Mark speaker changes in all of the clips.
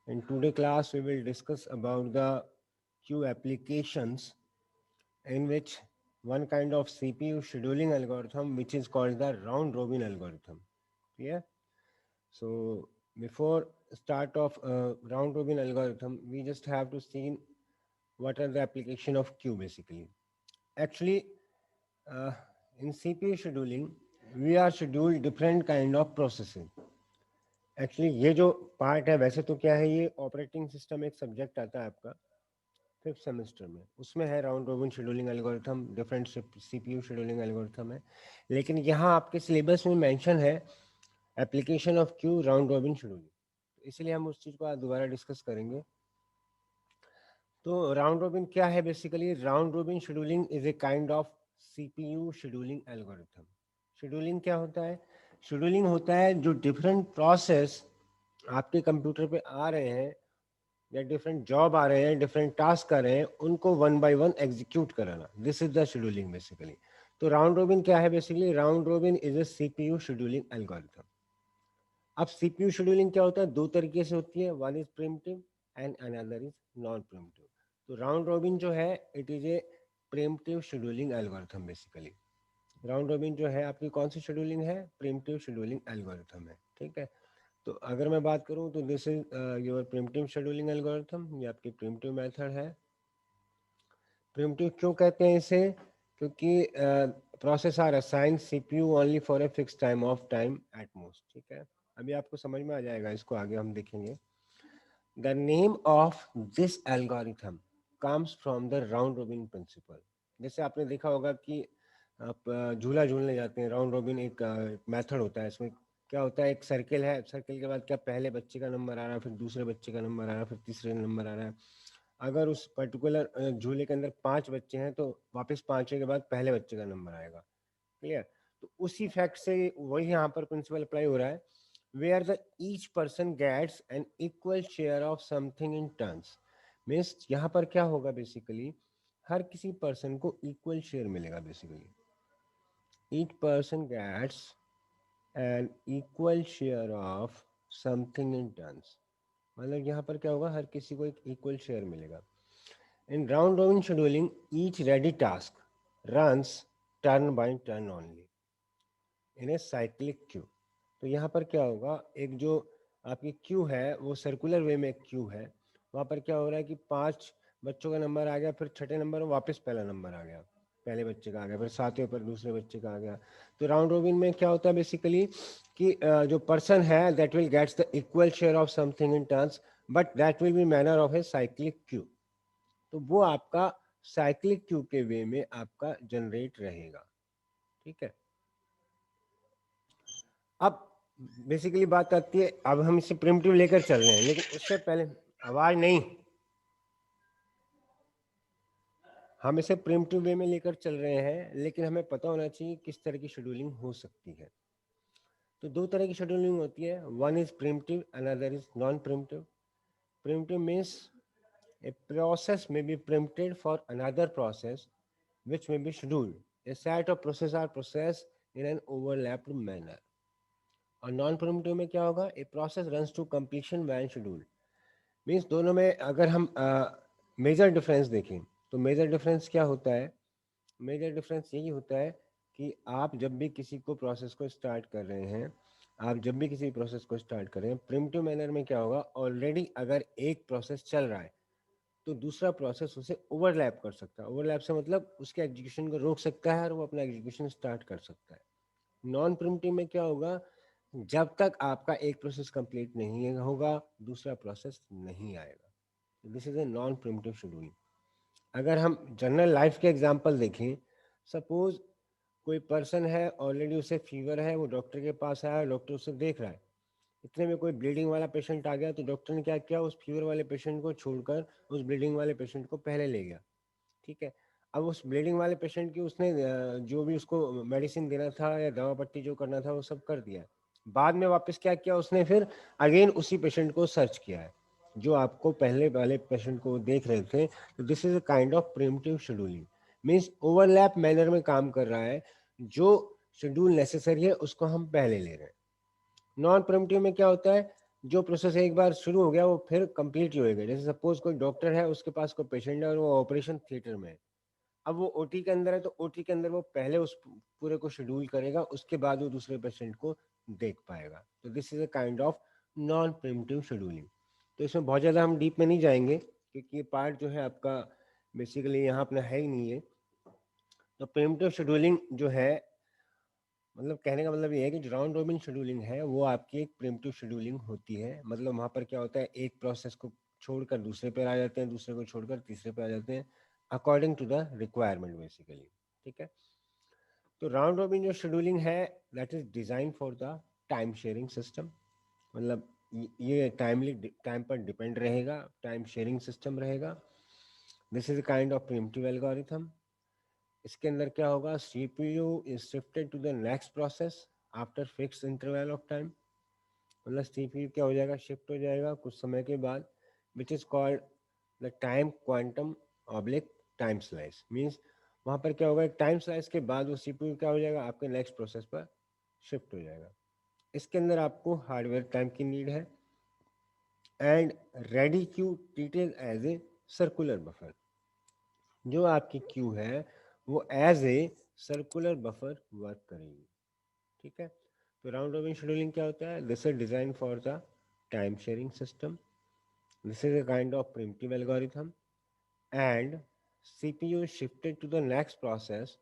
Speaker 1: In today class, we will discuss about the queue applications in which one kind of CPU scheduling algorithm, which is called the round robin algorithm. Yeah. So before start of round robin algorithm, we just have to see what are the application of queue basically. Actually, uh, in CPU scheduling, we are scheduled different kind of processes. Actually ये जो part है वैसे तो क्या है, ये operating system एक subject आता है आपका फिफ्थ सेमेस्टर में, उसमें है round robin scheduling algorithm, different CPU scheduling algorithm है। लेकिन यहाँ आपके सिलेबस में मेंशन है application of Q round robin scheduling, इसलिए हम उस चीज़ को आज दोबारा डिस्कस करेंगे। तो राउंड रोबिन क्या है basically? Round robin scheduling is a kind of CPU scheduling algorithm. Scheduling क्या होता है? शेड्यूलिंग होता है जो डिफरेंट प्रोसेस आपके कंप्यूटर पे आ रहे हैं या डिफरेंट जॉब आ रहे हैं, डिफरेंट टास्क आ रहे हैं, उनको वन बाय वन एग्जीक्यूट कराना। This is the scheduling basically. तो राउंड रोबिन क्या है basically? Round robin is a CPU scheduling algorithm. अब सीपीयू शेड्यूलिंग क्या होता है? दो तरीके से होती है, one is primitive and another is non primitive. तो राउंड रोबिन जो है it is a primitive scheduling algorithm basically. Round robin जो है आपकी कौन सी शेड्यूलिंग है? प्रिमिटिव शेड्यूलिंग एल्गोरिथम है, ठीक है। तो अगर मैं बात करूं तो this is your primitive scheduling algorithm, ये आपकी प्रिमिटिव मेथड है। प्रिमिटिव क्यों कहते हैं इसे? क्योंकि process are assign CPU only for a fix time of time at most, ठीक है। अभी आपको समझ में आ जाएगा, इसको आगे हम देखेंगे। The name of this algorithm comes from the round robin principle. जैसे आपने देखा होगा कि आप झूला झूलने जाते हैं, राउंड रोबिन एक मेथड होता है। इसमें क्या होता है? एक सर्किल है, सर्किल के बाद क्या पहले बच्चे का नंबर आ रहा है, फिर दूसरे बच्चे का नंबर आ रहा है, फिर तीसरे नंबर आ रहा है। अगर उस पर्टिकुलर झूले के अंदर पांच बच्चे हैं तो वापस पांचवें के बाद पहले बच्चे का नंबर आएगा। क्लियर? तो उसी फैक्ट से वही यहाँ पर प्रिंसिपल अप्लाई हो रहा है, where the each person gets an equal share of something in turns. Means यहाँ पर क्या होगा बेसिकली? हर किसी पर्सन को इक्वल शेयर मिलेगा basically. Each person gets an equal share of something in turns, मतलब यहाँ पर क्या होगा? हर किसी को एक इक्वल शेयर मिलेगा। In round robin scheduling, each ready task runs turn by turn only in a cyclic queue। तो यहाँ पर क्या होगा? एक जो आपकी क्यू है वो सर्कुलर वे में एक क्यू है। वहाँ पर क्या हो रहा है कि पांच बच्चों का नंबर आ गया, फिर छठे नंबर में वापस पहला नंबर आ गया, पहले बच्चे का आ गया, फिर सातवें पर दूसरे बच्चे का आ गया। तो राउंड रोबिन में क्या होता है बेसिकली कि जो पर्सन है that will gets the equal share of something in turns, but that will be manner of a cyclic queue. तो वो आपका साइक्लिक क्यू के वे में आपका जनरेट रहेगा, ठीक है। अब बेसिकली बात आती है, अब हम इसे प्रिमिटिव लेकर चल रहे हैं, लेकिन उससे पहले आवाज नहीं, हम इसे प्रिमिटिव वे में लेकर चल रहे हैं, लेकिन हमें पता होना चाहिए किस तरह की शेड्यूलिंग हो सकती है। तो दो तरह की शेड्यूलिंग होती है, one is primitive, another is non primitive. Primitive means a process may be preempted for another process which may be scheduled. A set of processes are processed in an overlapped manner. और non primitive में क्या होगा? A process runs to completion when scheduled. Means दोनों में अगर हम major difference देखें तो मेजर डिफरेंस क्या होता है? मेजर डिफरेंस यही होता है कि आप जब भी किसी को प्रोसेस को स्टार्ट कर रहे हैं, आप जब भी किसी प्रोसेस को स्टार्ट कर रहे हैं प्रिमिटिव मैनर में क्या होगा? ऑलरेडी अगर एक प्रोसेस चल रहा है तो दूसरा प्रोसेस उसे ओवरलैप कर सकता है। ओवरलैप से मतलब उसके एग्जीक्यूशन को रोक सकता है और वो अपना एग्जीक्यूशन स्टार्ट कर सकता है। नॉन प्रिमिटिव में क्या होगा? जब तक आपका एक प्रोसेस कंप्लीट नहीं होगा दूसरा प्रोसेस नहीं आएगा। This is a non primitive scheduling. अगर हम जनरल लाइफ के एग्जांपल देखें, सपोज कोई पर्सन है, ऑलरेडी उसे फीवर है, वो डॉक्टर के पास आया, डॉक्टर उसे देख रहा है, इतने में कोई ब्लीडिंग वाला पेशेंट आ गया, तो डॉक्टर ने क्या किया? उस फीवर वाले पेशेंट को छोड़कर उस ब्लीडिंग वाले पेशेंट को पहले ले गया, ठीक है। अब उस ब्लीडिंग वाले पेशेंट की उसने जो भी उसको मेडिसिन देना था या दवा पट्टी जो करना था वो सब कर दिया। बाद में वापस क्या किया उसने? फिर अगेन उसी पेशेंट को सर्च किया है जो आपको पहले वाले पेशेंट को देख रहे थे। तो this is a kind of primitive scheduling. Means overlap manner में काम कर रहा है, जो शेड्यूल नेसेसरी है उसको हम पहले ले रहे हैं। नॉन प्रिमिटिव में क्या होता है? जो प्रोसेस एक बार शुरू हो गया वो फिर कंप्लीट ही होएगा। जैसे सपोज कोई डॉक्टर है, उसके पास कोई पेशेंट है और वो ऑपरेशन थिएटर में है, अब वो ओटी के अंदर है, तो ओटी के अंदर वो पहले उस पूरे को शेड्यूल करेगा, उसके बाद वो दूसरे पेशेंट को देख पाएगा। तो this is a kind of non primitive scheduling. तो इसमें बहुत ज़्यादा हम डीप में नहीं जाएंगे, क्योंकि ये पार्ट जो है आपका बेसिकली यहाँ अपना है ही नहीं है। तो प्रिमिटिव शेड्यूलिंग जो है, मतलब कहने का मतलब ये है कि जो राउंड रोबिन शेड्यूलिंग है वो आपकी एक प्रिमिटिव शेड्यूलिंग होती है। मतलब वहाँ पर क्या होता है, एक प्रोसेस को छोड़कर दूसरे पर आ जाते हैं, दूसरे को छोड़कर तीसरे पे आ जाते हैं, according to the requirement basically. ठीक है। तो राउंड रोबिन जो शेड्यूलिंग है, that is design for the time sharing system. मतलब ये टाइम पर डिपेंड रहेगा, टाइम शेयरिंग सिस्टम रहेगा। This is kind of primitive algorithm. इसके अंदर क्या होगा, CPU is shifted to the next process after fix interval of time. मतलब सीपीयू क्या हो जाएगा, शिफ्ट हो जाएगा कुछ समय के बाद, which is called the time quantum oblique time slice. Means वहाँ पर क्या होगा, एक टाइम स्लाइस के बाद वो सीपीयू क्या हो जाएगा, आपके नेक्स्ट प्रोसेस पर शिफ्ट हो जाएगा। इसके अंदर आपको हार्डवेयर टाइम की नीड है, and ready queue treated as a circular buffer. जो आपकी क्यू है वो as a circular buffer work करेगी। ठीक है। तो राउंड रॉबिन शेड्यूलिंग क्या होता है, this is design for the time sharing system. This is a kind of primitive algorithm, and CPU is shifted to the next process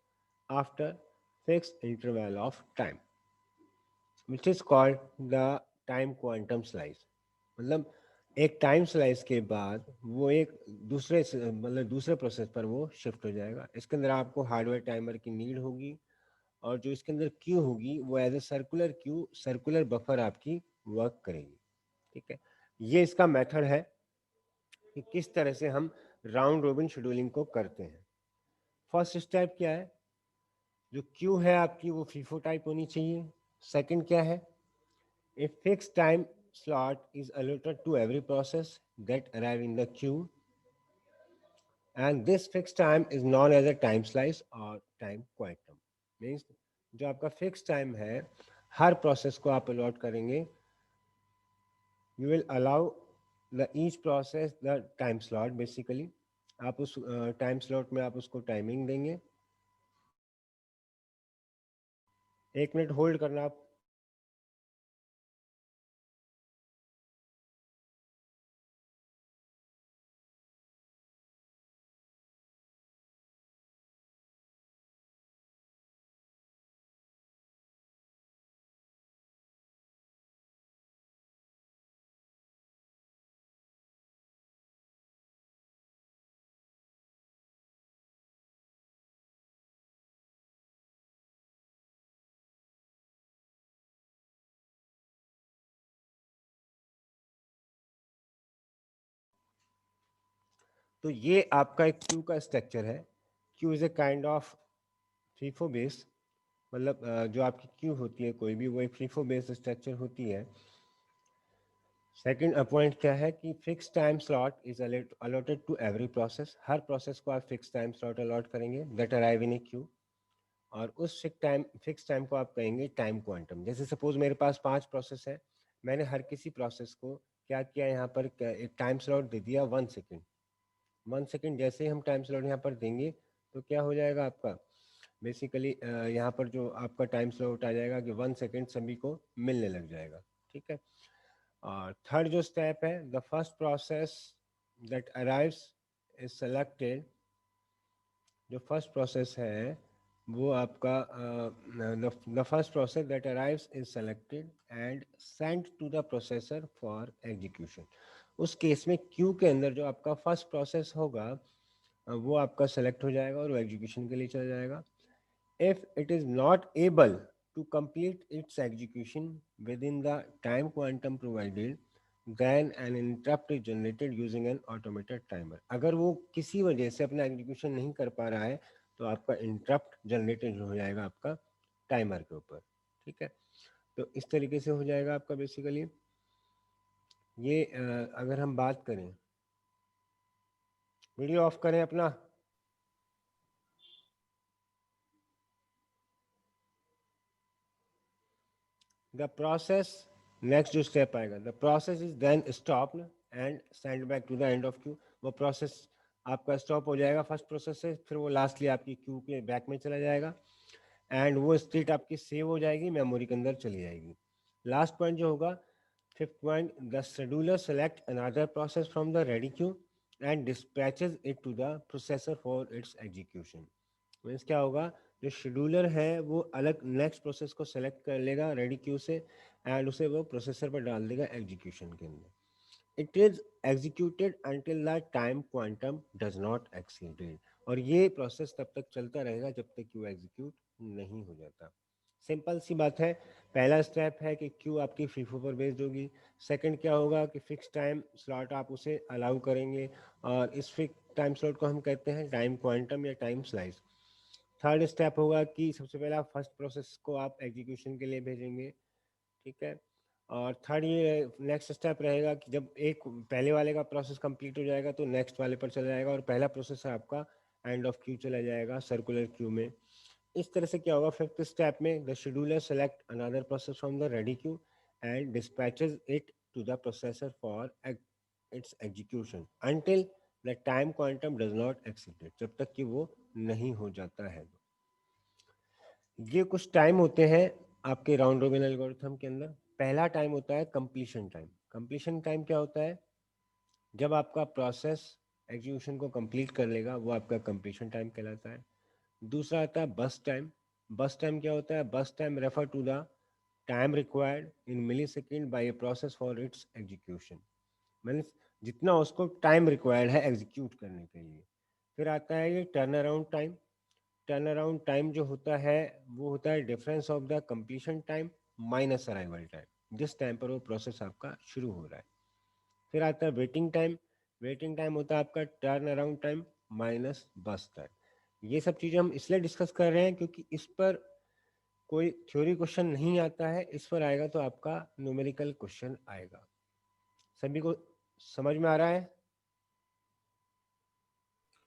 Speaker 1: after fixed interval of time, which is called the time quantum slice. मतलब एक time slice के बाद वो एक मतलब दूसरे process पर वो शिफ्ट हो जाएगा। इसके अंदर आपको हार्डवेयर टाइमर की नीड होगी, और जो इसके अंदर क्यू होगी वो as a circular queue, circular buffer आपकी वर्क करेगी। ठीक है। ये इसका मेथड है कि किस तरह से हम राउंड रोबिन शेड्यूलिंग को करते हैं। फर्स्ट स्टेप क्या है, जो क्यू है आपकी वो फीफो टाइप होनी चाहिए। सेकंड क्या है, ए fix time slot is allotted to every process that arrive in the queue, and this fixed time is known as a time slice or time quantum. Means जो आपका fix time है, हर process को आप allot करेंगे, you will allow the each process the time slot basically. आप उस time slot में आप उसको टाइमिंग देंगे। 1 मिनट होल्ड करना आप। तो ये आपका एक क्यू का स्ट्रक्चर है। Q is a kind of FIFO base. मतलब जो आपकी क्यू होती है कोई भी, वो एक फीफो बेस स्ट्रक्चर होती है। सेकंड पॉइंट क्या है कि fix time slot is allotted to every process. हर प्रोसेस को आप फिक्स टाइम स्लॉट अलॉट करेंगे that arrive in a queue, और उस फिक्स टाइम को आप कहेंगे टाइम क्वांटम। जैसे सपोज मेरे पास 5 प्रोसेस है, मैंने हर किसी प्रोसेस को क्या किया, यहाँ पर एक टाइम स्लॉट दे दिया 1 सेकेंड। 1 सेकेंड जैसे ही हम टाइम स्लॉट यहाँ पर देंगे, तो क्या हो जाएगा आपका बेसिकली यहाँ पर जो आपका टाइम स्लॉट आ जाएगा कि 1 सेकेंड सभी को मिलने लग जाएगा। ठीक है। और थर्ड जो स्टेप है, the first process that arrives is selected. जो फर्स्ट प्रोसेस है वो आपका the first process that arrives is selected and send to the processor for execution. उस केस में क्यू के अंदर जो आपका फर्स्ट प्रोसेस होगा वो आपका सेलेक्ट हो जाएगा और वो एग्जीक्यूशन के लिए चला जाएगा। if it is not able to complete its execution within the time quantum provided, then an interrupt is generated using an automated timer. अगर वो किसी वजह से अपना एग्जीक्यूशन नहीं कर पा रहा है, तो आपका इंटरप्ट जनरेटेड हो जाएगा आपका टाइमर के ऊपर। ठीक है। तो इस तरीके से हो जाएगा आपका बेसिकली ये। अगर हम बात करें, वीडियो ऑफ करें अपना। The process नेक्स्ट जो स्टेप आएगा, the process is then stop and send back to the end of queue. वो प्रोसेस आपका स्टॉप हो जाएगा फर्स्ट प्रोसेस से, फिर वो लास्टली आपकी क्यू के बैक में चला जाएगा एंड वो स्टेट आपकी सेव हो जाएगी, मेमोरी के अंदर चली जाएगी। लास्ट पॉइंट जो होगा, fifth point, the scheduler select another process from the ready queue and dispatches it to the processor for its execution. Means क्या होगा, जो शेड्यूलर है वो अलग नेक्स्ट प्रोसेस को सेलेक्ट कर लेगा रेडी क्यू से एंड उसे वो प्रोसेसर पर डाल देगा एग्जीक्यूशन के अंदर। It is executed until the time quantum does not exceeded. और ये प्रोसेस तब तक चलता रहेगा जब तक क्यू एग्जीक्यूट नहीं हो जाता। सिंपल सी बात है। पहला स्टेप है कि क्यू आपकी फीफो पर बेस्ड होगी। सेकंड क्या होगा कि फिक्स टाइम स्लॉट आप उसे अलाउ करेंगे और इस फिक्स टाइम स्लॉट को हम कहते हैं टाइम क्वांटम या टाइम स्लाइस। थर्ड स्टेप होगा कि सबसे पहले आप फर्स्ट प्रोसेस को आप एग्जीक्यूशन के लिए भेजेंगे, ठीक है। और थर्ड ये नेक्स्ट स्टेप रहेगा कि जब एक पहले वाले का प्रोसेस कंप्लीट हो जाएगा तो नेक्स्ट वाले पर चला जाएगा और पहला प्रोसेस आपका एंड ऑफ क्यू चला जाएगा सर्कुलर क्यू में। इस तरह से क्या होगा, फिफ्थ स्टेप में the scheduler select another process from the ready queue and dispatches it to the processor for its execution until the time quantum does not exceed it, जब तक कि वो नहीं हो जाता है। ये कुछ टाइम होते हैं आपके राउंड रोबिन एल्गोरिथम के अंदर। पहला टाइम होता है कंप्लीशन टाइम। कंप्लीशन टाइम क्या होता है, जब आपका प्रोसेस एग्जीक्यूशन को कंप्लीट कर लेगा वो आपका कंप्लीशन टाइम कहलाता है। दूसरा आता है बस टाइम। बस टाइम क्या होता है, burst time refer to the time required in millisecond by a process for its execution. Means जितना उसको टाइम रिक्वायर्ड है एग्जीक्यूट करने के लिए। फिर आता है ये turn around time. Turn around time जो होता है वो होता है difference of the completion time minus arrival time, जिस टाइम पर वो प्रोसेस आपका शुरू हो रहा है। फिर आता है वेटिंग टाइम। वेटिंग टाइम होता है आपका टर्न अराउंड टाइम माइनस बस टाइम। ये सब चीज़ें हम इसलिए डिस्कस कर रहे हैं क्योंकि इस पर कोई थ्योरी क्वेश्चन नहीं आता है, इस पर आएगा तो आपका न्यूमेरिकल क्वेश्चन आएगा। सभी को समझ में आ रहा है?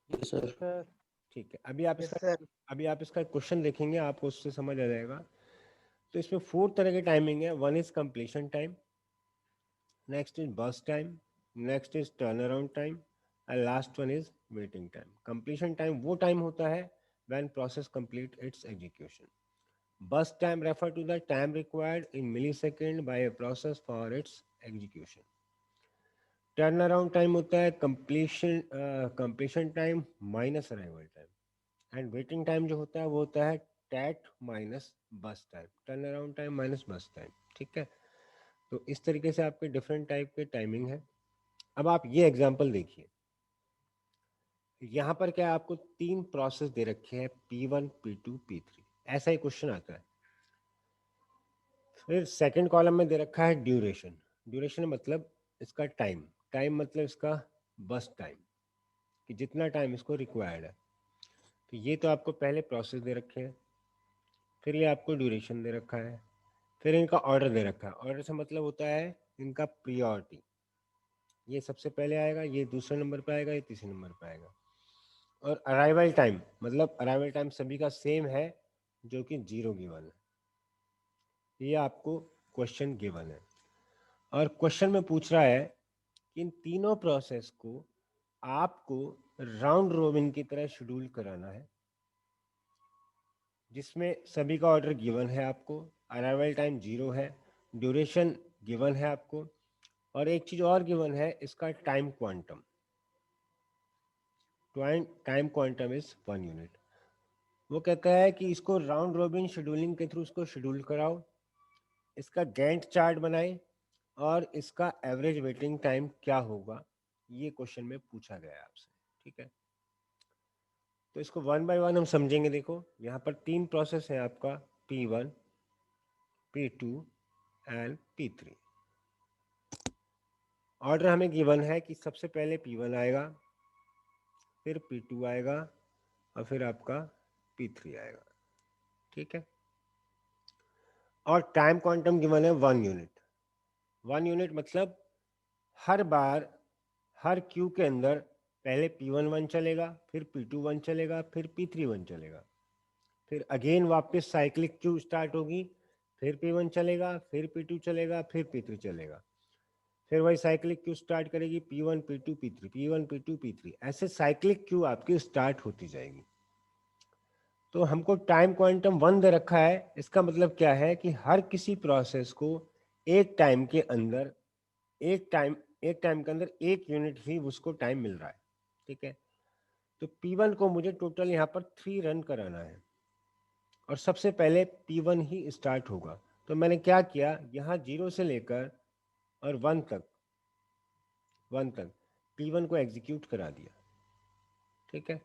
Speaker 2: Yes sir.
Speaker 3: सर।
Speaker 1: ठीक है, अभी आप इसका क्वेश्चन देखेंगे, आपको उससे समझ आ जाएगा। तो इसमें 4 तरह के टाइमिंग है। One is completion time, next is burst time, next is turn around time and last one is waiting time. Completion time वो टाइम होता है when process complete its execution. Burst time refer to the time required in millisecond by a process for its execution. Turn around time होता है completion time minus arrival time. And waiting time जो होता है वो होता है TAT minus बस time, turn around time minus बस टाइम, ठीक है। तो इस तरीके से आपके डिफरेंट टाइप के टाइमिंग है। अब आप ये एग्जांपल देखिए, यहाँ पर क्या है, आपको 3 प्रोसेस दे रखे हैं P1 P2 P3, ऐसा ही क्वेश्चन आता है। फिर सेकंड कॉलम में दे रखा है ड्यूरेशन। ड्यूरेशन मतलब इसका टाइम, टाइम मतलब इसका बस टाइम, कि जितना टाइम इसको रिक्वायर्ड है। तो ये तो आपको पहले प्रोसेस दे रखे हैं, फिर ये आपको ड्यूरेशन दे रखा है, फिर इनका ऑर्डर दे रखा है। ऑर्डर से मतलब होता है इनका प्रियोरिटी, ये सबसे पहले आएगा, ये दूसरे नंबर पे आएगा, ये तीसरे नंबर पे आएगा। और अराइवल टाइम मतलब अराइवल टाइम सभी का सेम है जो कि 0 गिवन है। ये आपको क्वेश्चन गिवन है और क्वेश्चन में पूछ रहा है कि इन तीनों प्रोसेस को आपको राउंड रोबिन की तरह शेड्यूल कराना है, जिसमें सभी का ऑर्डर गिवन है आपको, अराइवल टाइम 0 है, ड्यूरेशन गिवन है आपको, और एक चीज़ और गिवन है, इसका time quantum. Time quantum is 1 unit. वो कहता है कि इसको राउंड रोबिन शेड्यूलिंग के थ्रू इसको शेड्यूल कराओ, इसका गैंट चार्ट बनाए और इसका एवरेज वेटिंग टाइम क्या होगा, ये क्वेश्चन में पूछा गया है आपसे, ठीक है। तो इसको वन बाय वन हम समझेंगे। देखो यहाँ पर 3 प्रोसेस है आपका, P1 P2 and P3। Order हमें गिवन है कि सबसे पहले P1 आएगा, फिर P2 आएगा और फिर आपका P3 आएगा, ठीक है। और टाइम क्वांटम गिवन है 1 यूनिट। 1 यूनिट मतलब हर बार हर क्यू के अंदर पहले P1 1 चलेगा, फिर P2 1 चलेगा, फिर P3 1 चलेगा, फिर अगेन वापस साइक्लिक क्यू स्टार्ट होगी, फिर P1 चलेगा, फिर P2 चलेगा, फिर P3 चलेगा, फिर वही साइक्लिक क्यू स्टार्ट करेगी, P1 P2 P3 P1 P2 P3, ऐसे साइक्लिक क्यू आपकी स्टार्ट होती जाएगी। तो हमको टाइम क्वांटम 1 दे रखा है, इसका मतलब क्या है कि हर किसी प्रोसेस को एक टाइम के अंदर एक टाइम के अंदर एक यूनिट ही उसको टाइम मिल रहा है। ठीक है, तो P1 को मुझे टोटल यहाँ पर 3 रन कराना है और सबसे पहले P1 ही स्टार्ट होगा। तो मैंने क्या किया, यहाँ 0 से लेकर और 1 तक P1 को एग्जीक्यूट करा दिया। ठीक है,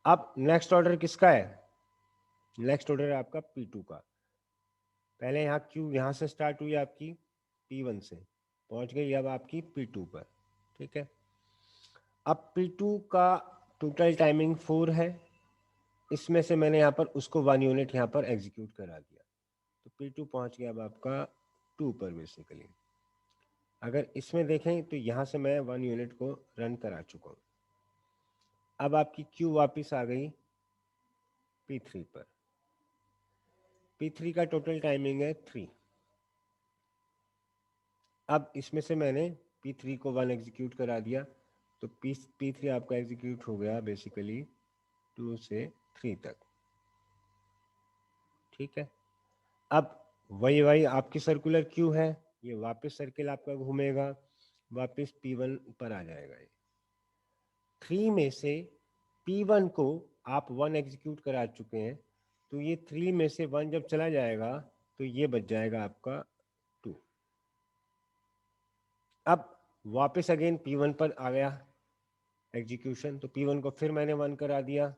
Speaker 1: अब नेक्स्ट ऑर्डर किसका है, नेक्स्ट ऑर्डर है आपका P2 का। पहले यहाँ क्यू यहाँ से स्टार्ट हुई आपकी P1 से, पहुंच गई अब आपकी P2 पर। ठीक है, अब P2 का टोटल टाइमिंग 4 है, इसमें से मैंने यहाँ पर उसको 1 यूनिट यहाँ पर एग्जीक्यूट करा दिया, तो P2 पहुंच गया अब आपका 2 पर बेसिकली। अगर इसमें देखें तो यहाँ से मैं 1 यूनिट को रन करा चुका हूँ। अब आपकी क्यू वापस आ गई P3 पर। P3 का टोटल टाइमिंग है 3। अब इसमें से मैंने P3 को 1 एग्जीक्यूट करा दिया, तो P3 आपका एग्जीक्यूट हो गया बेसिकली 2 से 3 तक। ठीक है, अब वही आपकी सर्कुलर क्यू है, ये वापस सर्किल आपका घूमेगा, वापस P1 पर आ जाएगा। 3 में से P1 को आप 1 एग्जीक्यूट करा चुके हैं, तो ये 3 में से 1 जब चला जाएगा तो ये बच जाएगा आपका 2। अब वापस अगेन P1 पर आ गया एग्जीक्यूशन, तो P1 को फिर मैंने 1 करा दिया,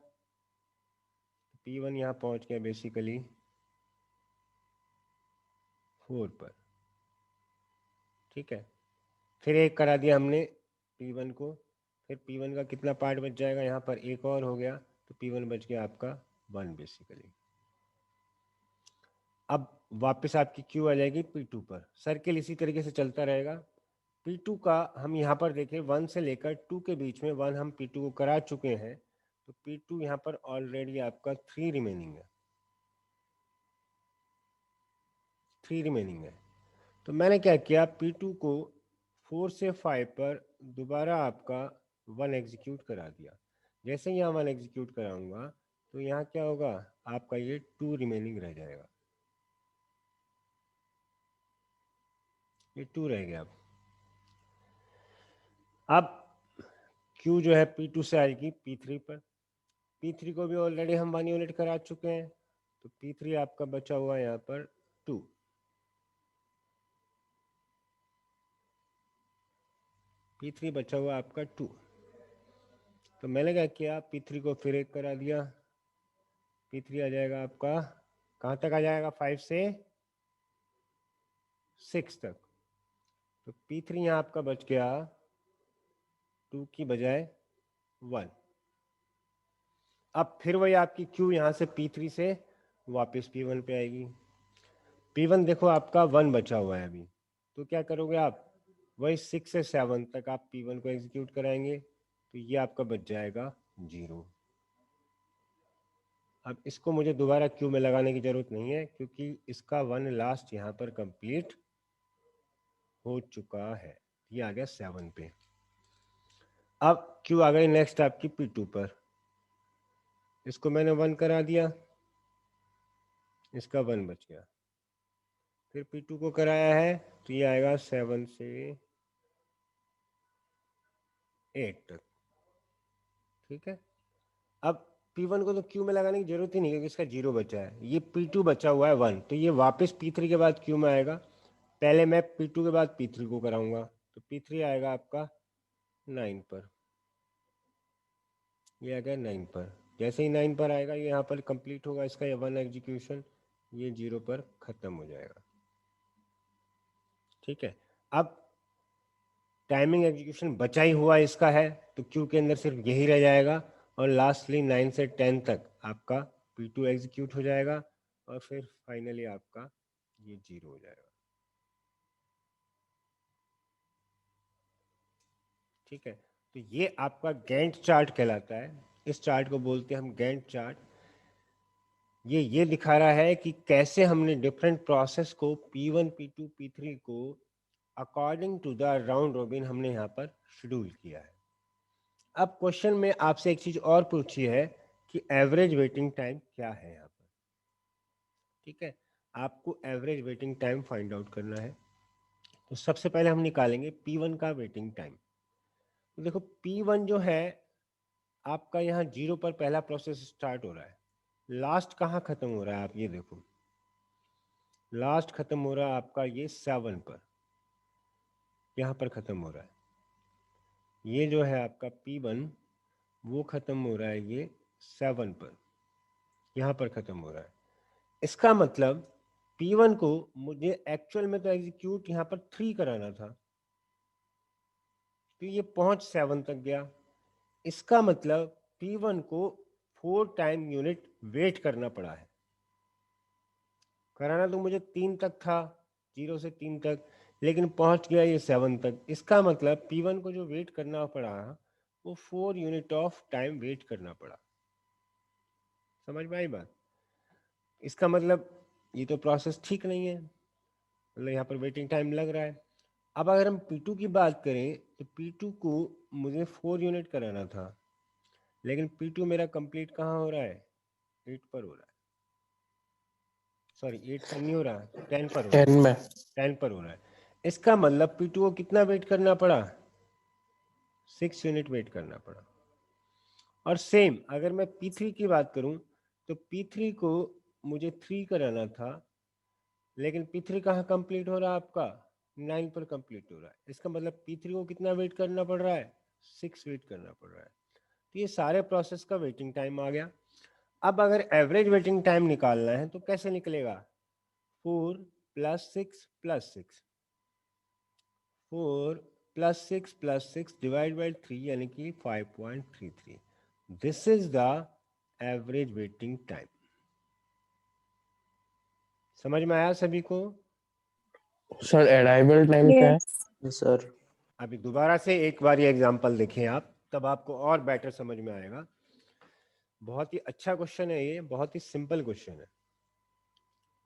Speaker 1: P1 यहाँ पहुंच गया बेसिकली 4 पर। ठीक है, फिर एक करा दिया हमने P1 को, फिर P1 का कितना पार्ट बच जाएगा, यहाँ पर एक और हो गया, तो P1 बच गया आपका 1 बेसिकली। अब वापस आपकी क्यू आ जाएगी P2 पर, सर्किल इसी तरीके से चलता रहेगा। P2 का हम यहाँ पर देखें 1 से लेकर 2 के बीच में 1 हम P2 को करा चुके हैं, तो P2 यहाँ पर ऑलरेडी आपका 3 रिमेनिंग है, 3 रिमेनिंग है। तो मैंने क्या किया, P2 को 4 से 5 पर दोबारा आपका 1 एग्जीक्यूट करा दिया। जैसे ही यहाँ 1 एग्जीक्यूट कराऊंगा तो यहाँ क्या होगा, आपका ये 2 रिमेनिंग रह जाएगा, ये 2 रह गया। अब Q जो है P2 से आएगी P3 पर, P3 को भी ऑलरेडी हम 1 यूनिट करा चुके हैं, तो P3 आपका बचा हुआ यहाँ पर 2। P3 बचा हुआ आपका 2, तो मैंने क्या किया, P3 को फिर एक करा दिया, P3 आ जाएगा आपका, कहाँ तक आ जाएगा, 5 से 6 तक। तो P3 यहाँ आपका बच गया 2 की बजाय 1। अब फिर वही आपकी क्यू यहाँ से P3 से वापस P1 पे आएगी। P1 देखो आपका 1 बचा हुआ है अभी, तो क्या करोगे आप, वही 6 से 7 तक आप P1 को एग्जीक्यूट कराएंगे, तो ये आपका बच जाएगा 0। अब इसको मुझे दोबारा क्यू में लगाने की जरूरत नहीं है, क्योंकि इसका 1 लास्ट यहाँ पर कंप्लीट हो चुका है, ये आ गया 7 पे। अब क्यू आ गई नेक्स्ट आपकी P2 पर, इसको मैंने 1 करा दिया, इसका 1 बच गया, फिर P2 को कराया है, तो ये आएगा 7 से 8 तक। ठीक है, अब P1 को तो क्यू में लगाने की जरूरत ही नहीं, क्योंकि इसका 0 बचा है, ये P2 बचा हुआ है 1, तो ये वापस P3 के बाद क्यू में आएगा। पहले मैं P2 के बाद P3 को कराऊंगा, तो P3 आएगा आपका 9 पर, ये आ गया 9 पर। जैसे ही 9 पर आएगा ये यहाँ पर कंप्लीट होगा इसका ये 1 एग्जीक्यूशन, ये 0 पर खत्म हो जाएगा। ठीक है, अब टाइमिंग एग्जीक्यूशन बचा ही हुआ इसका है, तो क्यू के अंदर सिर्फ यही रह जाएगा, और लास्टली 9 से 10 तक आपका P2 एग्जीक्यूट हो जाएगा, और फिर फाइनली आपका ये 0 हो जाएगा। ठीक है, तो ये आपका गैंट चार्ट कहलाता है, इस चार्ट को बोलते हैं हम गैंट चार्ट। ये दिखा रहा है कि कैसे हमने डिफरेंट प्रोसेस को P1, P2, P3 को according to the round robin हमने यहाँ पर शेड्यूल किया है। अब क्वेश्चन में आपसे एक चीज और पूछी है कि एवरेज वेटिंग टाइम क्या है यहाँ पर। ठीक है, आपको average waiting time find out करना है। तो सबसे पहले हम निकालेंगे P1 का वेटिंग टाइम। तो देखो P1 जो है आपका यहाँ 0 पर पहला प्रोसेस स्टार्ट हो रहा है, लास्ट कहाँ खत्म हो रहा है आप ये देखो, लास्ट खत्म हो रहा है आपका ये 7 पर, यहाँ पर खत्म हो रहा है। ये जो है आपका P1 वो खत्म हो रहा है ये 7 पर, यहाँ पर खत्म हो रहा है। इसका मतलब P1 को मुझे एक्चुअल में तो एग्जीक्यूट यहाँ पर 3 कराना था, तो ये पहुंच 7 तक गया। इसका मतलब P1 को 4 टाइम यूनिट वेट करना पड़ा है। कराना तो मुझे 3 तक था, 0 से 3 तक, लेकिन पहुंच गया ये 7 तक। इसका मतलब P1 को जो वेट करना पड़ा वो 4 यूनिट ऑफ टाइम वेट करना पड़ा। समझ में आई बात? इसका मतलब ये तो प्रोसेस ठीक नहीं है, मतलब यहाँ पर वेटिंग टाइम लग रहा है। अब अगर हम P2 की बात करें तो P2 को मुझे 4 यूनिट कराना था, लेकिन P2 मेरा कंप्लीट कहाँ हो रहा है, 8 पर हो रहा है। सॉरी 8 पर नहीं हो रहा, 10 पर हो रहा
Speaker 2: 10
Speaker 1: है,
Speaker 2: में
Speaker 1: 10 पर हो रहा है। इसका मतलब P2 को कितना वेट करना पड़ा, 6 यूनिट वेट करना पड़ा। और सेम अगर मैं P3 की बात करूं तो P3 को मुझे 3 कराना था, लेकिन P3 कहाँ कंप्लीट हो रहा है आपका, 9 पर कंप्लीट हो रहा है। इसका मतलब P3 को कितना वेट करना पड़ रहा है, 6 वेट करना पड़ रहा है। तो ये सारे प्रोसेस का वेटिंग टाइम आ गया। अब अगर एवरेज वेटिंग टाइम निकालना है तो कैसे निकलेगा, 4 plus 6 plus 6, 4 plus 6 plus 6 divide by 3 यानी कि 5.33। This is the average waiting time. समझ में आया सभी को?
Speaker 2: सर अराइवल टाइम क्या है?
Speaker 3: Yes sir.
Speaker 1: अभी दोबारा से एक बार ये एग्जांपल देखें आप, तब आपको और बेटर समझ में आएगा। बहुत ही अच्छा क्वेश्चन है ये, बहुत ही सिंपल क्वेश्चन है।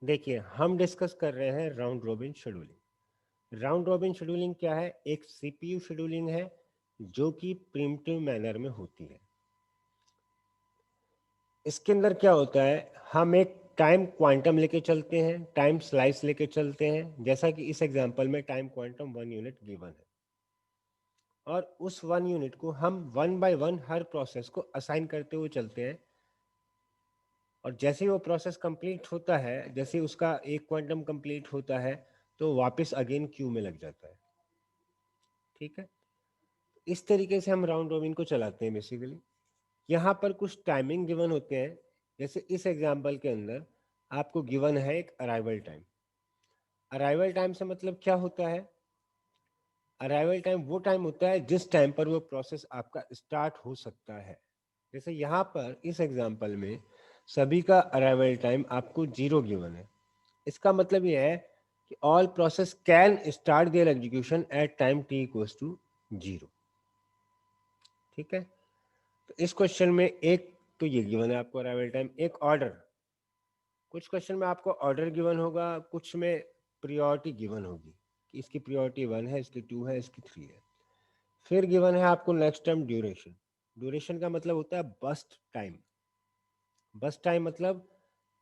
Speaker 1: देखिए हम डिस्कस कर रहे हैं round robin scheduling. Round robin scheduling क्या है, एक सीपीयू शेड्यूलिंग है जो कि प्रिमिटिव मैनर में होती है। इसके अंदर क्या होता है, हम एक टाइम क्वांटम लेके चलते हैं, टाइम स्लाइस लेके चलते हैं, जैसा कि इस एग्जांपल में टाइम क्वांटम 1 यूनिट गिवन है, और उस 1 यूनिट को हम 1 बाय 1 हर प्रोसेस को असाइन करते हुए चलते हैं। और जैसे ही वो प्रोसेस कंप्लीट होता है, जैसे उसका एक क्वांटम कंप्लीट होता है तो वापस अगेन क्यू में लग जाता है। ठीक है, इस तरीके से हम राउंड रॉबिन को चलाते हैं बेसिकली। यहाँ पर कुछ टाइमिंग गिवन होते हैं, जैसे इस एग्जांपल के अंदर आपको गिवन है एक अराइवल टाइम। अराइवल टाइम से मतलब क्या होता है, अराइवल टाइम वो टाइम होता है जिस टाइम पर वो प्रोसेस आपका स्टार्ट हो सकता है। जैसे यहाँ पर इस एग्जांपल में सभी का अराइवल टाइम आपको 0 गिवन है। इसका मतलब ये है कि all process can start their execution at time t equals to 0। ठीक है, तो इस क्वेश्चन में एक तो ये गिवन है आपको अराइवल टाइम, एक ऑर्डर, कुछ क्वेश्चन में आपको ऑर्डर गिवन होगा, कुछ में प्रियोरिटी गिवन होगी कि इसकी प्रियोरिटी 1 है, इसकी 2 है, इसकी 3 है। फिर गिवन है आपको नेक्स्ट टाइम ड्यूरेशन। ड्यूरेशन का मतलब होता है बस्ट टाइम। बस्ट टाइम मतलब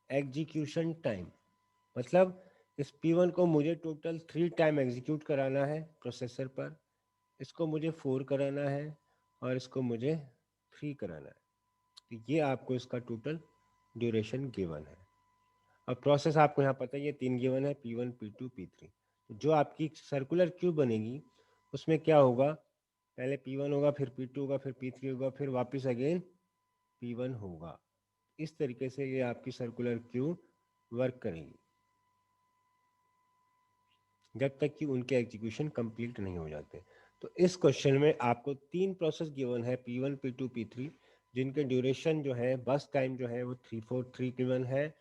Speaker 1: एग्जीक्यूशन टाइम, मतलब इस P1 को मुझे टोटल 3 टाइम एग्जीक्यूट कराना है प्रोसेसर पर, इसको मुझे 4 कराना है और इसको मुझे 3 कराना है। तो ये आपको इसका टोटल ड्यूरेशन गिवन है। और प्रोसेस आपको यहाँ पता है ये 3 गिवन है, P1, P2, P3। जो आपकी सर्कुलर क्यूब बनेगी उसमें क्या होगा, पहले P1 होगा, फिर P2 होगा, फिर P3 होगा, फिर वापस अगेन P1 होगा। इस तरीके से ये आपकी सर्कुलर क्यूब वर्क करेगी जब तक कि उनके एग्जीक्यूशन कंप्लीट नहीं हो जाते। तो इस क्वेश्चन में आपको 3 प्रोसेस गिवन है, P1, P2, P3, जिनके ड्यूरेशन जो है, बस टाइम जो है वो 343 गिवन है,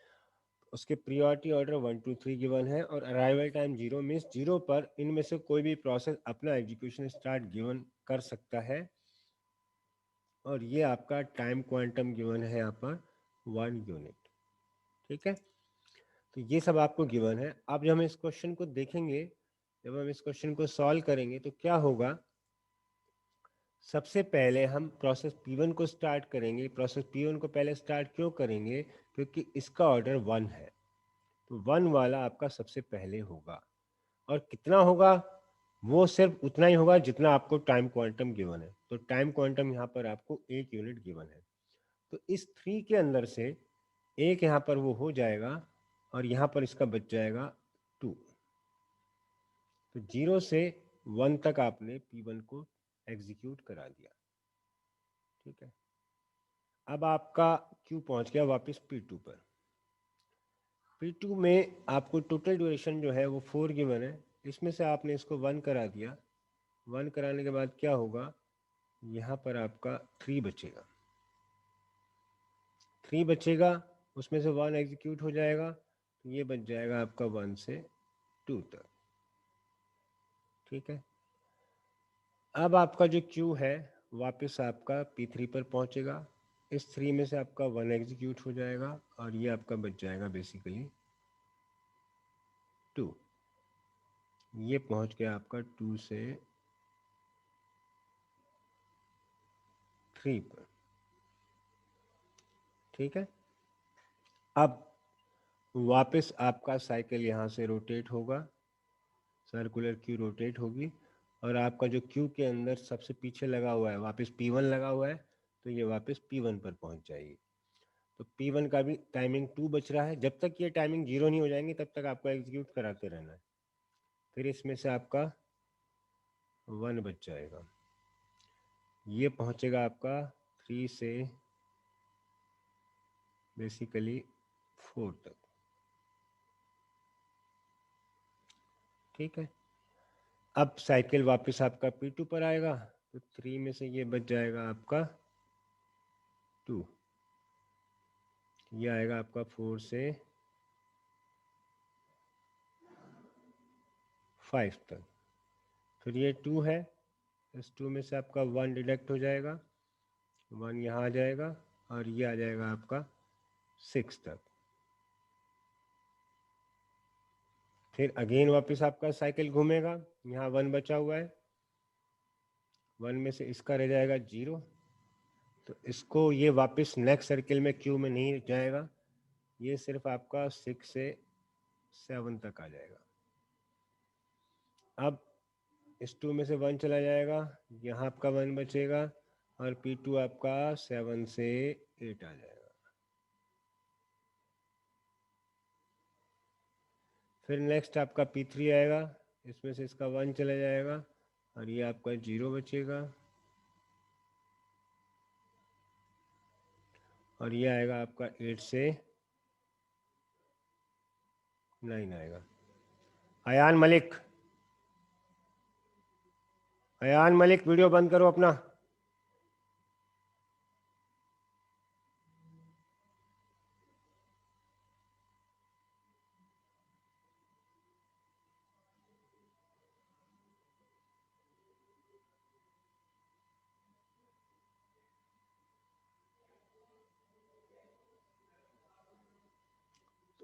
Speaker 1: उसके प्रियोरिटी ऑर्डर 1 2 3 गिवन है, और अराइवल टाइम 0 मीन्स 0 पर इनमें से कोई भी प्रोसेस अपना एग्जीक्यूशन स्टार्ट गिवन कर सकता है। और ये आपका टाइम क्वांटम गिवन है यहाँ पर 1 यूनिट। ठीक है, तो ये सब आपको गिवन है। अब जब हम इस क्वेश्चन को देखेंगे, जब हम इस क्वेश्चन को सॉल्व करेंगे तो क्या होगा, सबसे पहले हम प्रोसेस P1 को स्टार्ट करेंगे। प्रोसेस P1 को पहले स्टार्ट क्यों करेंगे, क्योंकि इसका ऑर्डर 1 है, तो 1 वाला आपका सबसे पहले होगा। और कितना होगा, वो सिर्फ उतना ही होगा जितना आपको टाइम क्वांटम गिवन है। तो टाइम क्वांटम यहाँ पर आपको 1 यूनिट गिवन है, तो इस 3 के अंदर से एक यहाँ पर वो हो जाएगा और यहाँ पर इसका बच जाएगा 2। तो 0 से 1 तक आपने P1 को एग्जीक्यूट करा दिया। ठीक है, अब आपका Q पहुंच गया वापस P2 पर। P2 में आपको टोटल ड्यूरेशन जो है वो 4 गिवन है, इसमें से आपने इसको 1 करा दिया। 1 कराने के बाद क्या होगा, यहाँ पर आपका 3 बचेगा। 3 बचेगा, उसमें से 1 एग्जीक्यूट हो जाएगा, तो ये बच जाएगा आपका 1 से 2 तक। ठीक है, अब आपका जो Q है वापस आपका P3 पर पहुंचेगा। इस 3 में से आपका 1 एग्जीक्यूट हो जाएगा और ये आपका बच जाएगा बेसिकली 2। ये पहुंच गया आपका 2 से 3 पर। ठीक है, अब वापस आपका साइकिल यहाँ से रोटेट होगा, सर्कुलर Q रोटेट होगी, और आपका जो Q के अंदर सबसे पीछे लगा हुआ है वापस P1 लगा हुआ है, तो ये वापस P1 पर पहुंच जाएगी। तो P1 का भी टाइमिंग 2 बच रहा है। जब तक ये टाइमिंग 0 नहीं हो जाएंगी तब तक आपको एग्जीक्यूट कराते रहना है। फिर इसमें से आपका 1 बच जाएगा, ये पहुंचेगा आपका 3 से बेसिकली 4 तक। ठीक है, अब साइकिल वापस आपका P2 पर आएगा, तो 3 में से ये बच जाएगा आपका 2, ये आएगा आपका 4 से 5 तक। फिर ये 2 है, इस 2 में से आपका 1 डिडक्ट हो जाएगा, 1 यहाँ आ जाएगा और ये आ जाएगा आपका 6 तक। फिर अगेन वापस आपका साइकिल घूमेगा, यहाँ 1 बचा हुआ है, 1 में से इसका रह जाएगा 0, तो इसको ये वापस नेक्स्ट सर्किल में Q में नहीं जाएगा, ये सिर्फ आपका 6 से 7 तक आ जाएगा। अब इस 2 में से 1 चला जाएगा, यहाँ आपका 1 बचेगा और P2 आपका 7 से 8 आ जाएगा। फिर नेक्स्ट आपका P3 आएगा, इसमें से इसका 1 चला जाएगा और ये आपका 0 बचेगा, और ये आएगा आपका 8 से 9 आएगा। अयान मलिक, अयान मलिक वीडियो बंद करो अपना।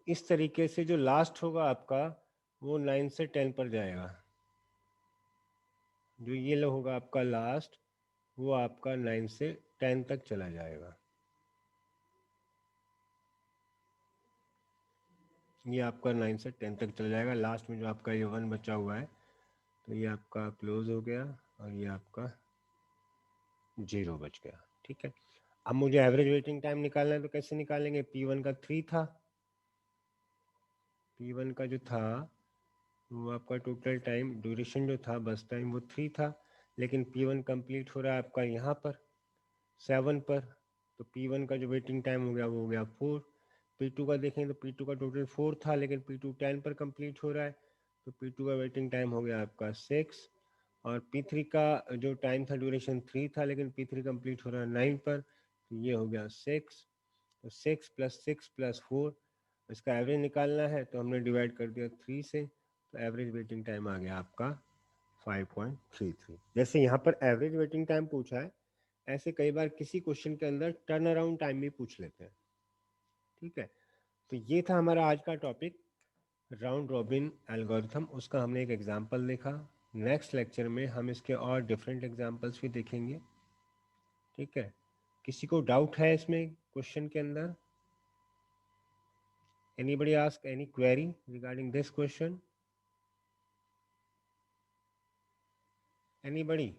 Speaker 1: इस तरीके से जो लास्ट होगा आपका वो 9 से 10 पर जाएगा। जो ये लो होगा आपका लास्ट, वो आपका 9 से 10 तक चला जाएगा। ये आपका 9 से 10 तक चला जाएगा। लास्ट में जो आपका ये 1 बचा हुआ है, तो ये आपका क्लोज हो गया और ये आपका 0 बच गया। ठीक है, अब मुझे एवरेज वेटिंग टाइम निकालना है, तो कैसे निकालेंगे। P1 का 3 था, P1 का जो था वो आपका टोटल टाइम ड्यूरेशन जो था बस टाइम वो 3 था, लेकिन P1 कंप्लीट हो रहा है आपका यहाँ पर 7 पर, तो P1 का जो वेटिंग टाइम हो गया वो हो गया 4। P2 का देखें तो P2 का टोटल 4 था, लेकिन P2 10 पर कंप्लीट हो रहा है, तो P2 का वेटिंग टाइम हो गया आपका 6। और P3 का जो टाइम था ड्यूरेशन 3 था, लेकिन P3 कंप्लीट हो रहा है 9 पर, तो ये हो गया 6। तो 6 + 6 + 4, इसका एवरेज निकालना है तो हमने डिवाइड कर दिया 3 से, तो एवरेज वेटिंग टाइम आ गया आपका 5.33। जैसे यहाँ पर एवरेज वेटिंग टाइम पूछा है, ऐसे कई बार किसी क्वेश्चन के अंदर टर्न अराउंड टाइम भी पूछ लेते हैं। ठीक है, तो ये था हमारा आज का टॉपिक, राउंड रॉबिन एल्गोरिथम। उसका हमने एक एग्जांपल देखा। नेक्स्ट लेक्चर में हम इसके और डिफरेंट एग्जांपल्स भी देखेंगे। ठीक है, किसी को डाउट है इसमें क्वेश्चन के अंदर? Anybody ask any query regarding this question? Anybody?